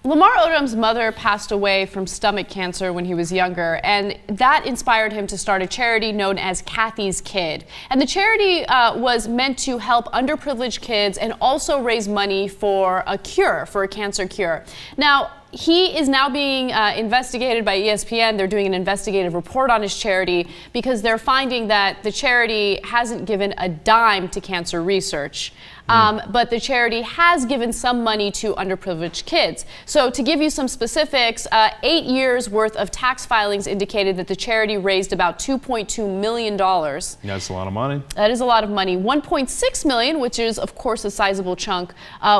Lamar Odom's mother passed away from stomach cancer when he was younger, and that inspired him to start a charity known as Kathy's Kid. And the charity was meant to help underprivileged kids and also raise money for a cancer cure. Now, he is now being investigated by ESPN. They're doing an investigative report on his charity because they're finding that the charity hasn't given a dime to cancer research. But the charity has given some money to underprivileged kids. So to give you some specifics, 8 years worth of tax filings indicated that the charity raised about $2.2 million. That's a lot of money. That is a lot of money. $1.6 million, which is of course a sizable chunk,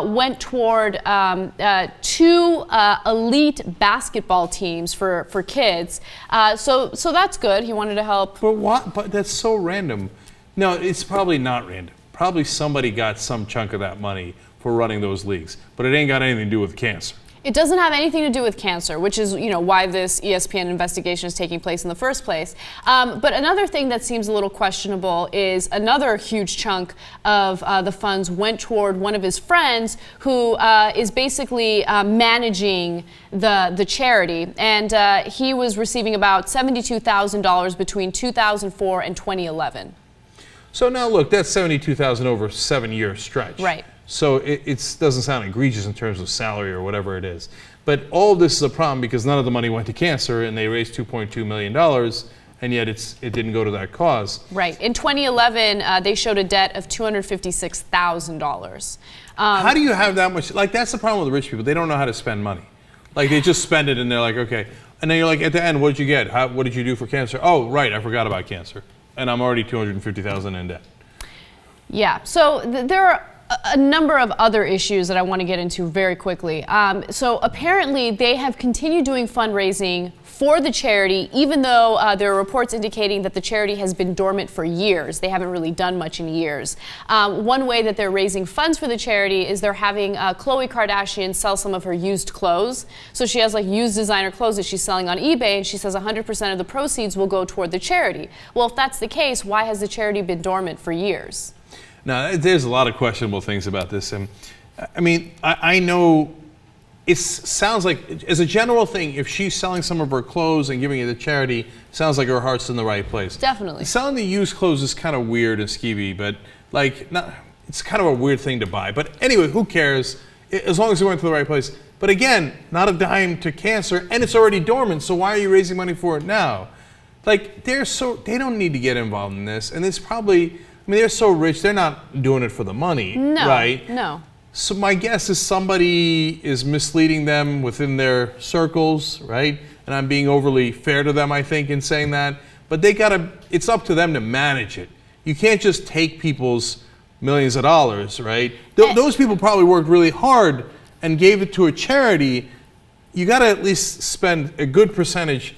went toward two elite basketball teams for kids. So that's good. He wanted to help. But what? But that's so random. No, it's probably not random. Probably somebody got some chunk of that money for running those leagues, but it ain't got anything to do with cancer. It doesn't have anything to do with cancer, which is, why this ESPN investigation is taking place in the first place. But another thing that seems a little questionable is another huge chunk of the funds went toward one of his friends who is basically managing the charity. And he was receiving about $72,000 between 2004 and 2011. So now look, that's $72,000 over a 7-year stretch. Right. So it doesn't sound egregious in terms of salary or whatever it is. But all of this is a problem because none of the money went to cancer, and they raised $2.2 million, and yet it didn't go to that cause. Right. In 2011, they showed a debt of $256,000. How do you have that much? Like, that's the problem with the rich people. They don't know how to spend money. Like, they just spend it, and they're like, okay. And then you're like, at the end, what did you get? What did you do for cancer? Oh, right, I forgot about cancer. And I'm already $250,000 in debt. Yeah, so there are a number of other issues that I want to get into very quickly. So apparently they have continued doing fundraising for the charity, even though there are reports indicating that the charity has been dormant for years. They haven't really done much in years. One way that they're raising funds for the charity is they're having Khloe Kardashian sell some of her used clothes. So she has like used designer clothes that she's selling on eBay, and she says 100% of the proceeds will go toward the charity. Well, if that's the case, why has the charity been dormant for years? Now, there's a lot of questionable things about this. And I mean, I know it sounds like, as a general thing, if she's selling some of her clothes and giving it to charity, sounds like her heart's in the right place. Definitely. Selling the used clothes is kind of weird and skeevy, but like, it's kind of a weird thing to buy. But anyway, who cares? As long as it went to the right place. But again, not a dime to cancer, and it's already dormant, so why are you raising money for it now? Like, they don't need to get involved in this, and it's probably, they're so rich, they're not doing it for the money, right? No. So my guess is somebody is misleading them within their circles, right? And I'm being overly fair to them, I think, in saying that. But it's up to them to manage it. You can't just take people's millions of dollars, right? Those people probably worked really hard and gave it to a charity. You got to at least spend a good percentage,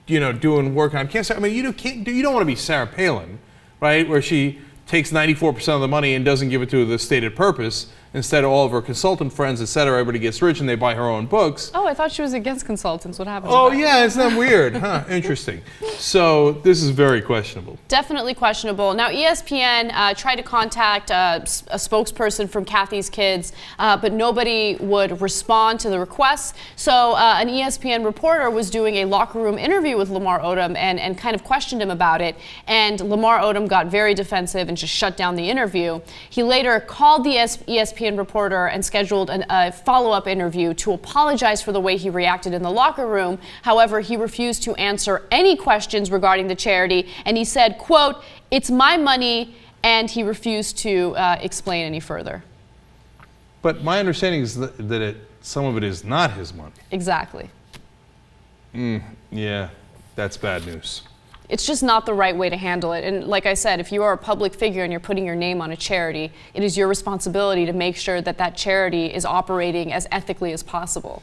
doing work on cancer. I mean, you don't want to be Sarah Palin, right? Where she takes 94% of the money and doesn't give it to the stated purpose. Instead of all of her consultant friends, et cetera, everybody gets rich and they buy her own books. Oh, I thought she was against consultants. What happened? Oh, yeah, isn't that weird? Huh, interesting. So this is very questionable. Definitely questionable. Now, ESPN tried to contact a spokesperson from Kathy's Kids, but nobody would respond to the requests. So an ESPN reporter was doing a locker room interview with Lamar Odom and kind of questioned him about it. And Lamar Odom got very defensive and just shut down the interview. He later called the ESPN reporter and scheduled a follow-up interview to apologize for the way he reacted in the locker room. However, he refused to answer any questions regarding the charity, and he said, quote, "It's my money," and he refused to explain any further. But my understanding is that some of it is not his money. Exactly. Yeah, that's bad news. It's just not the right way to handle it. And like I said, if you are a public figure and you're putting your name on a charity, it is your responsibility to make sure that that charity is operating as ethically as possible.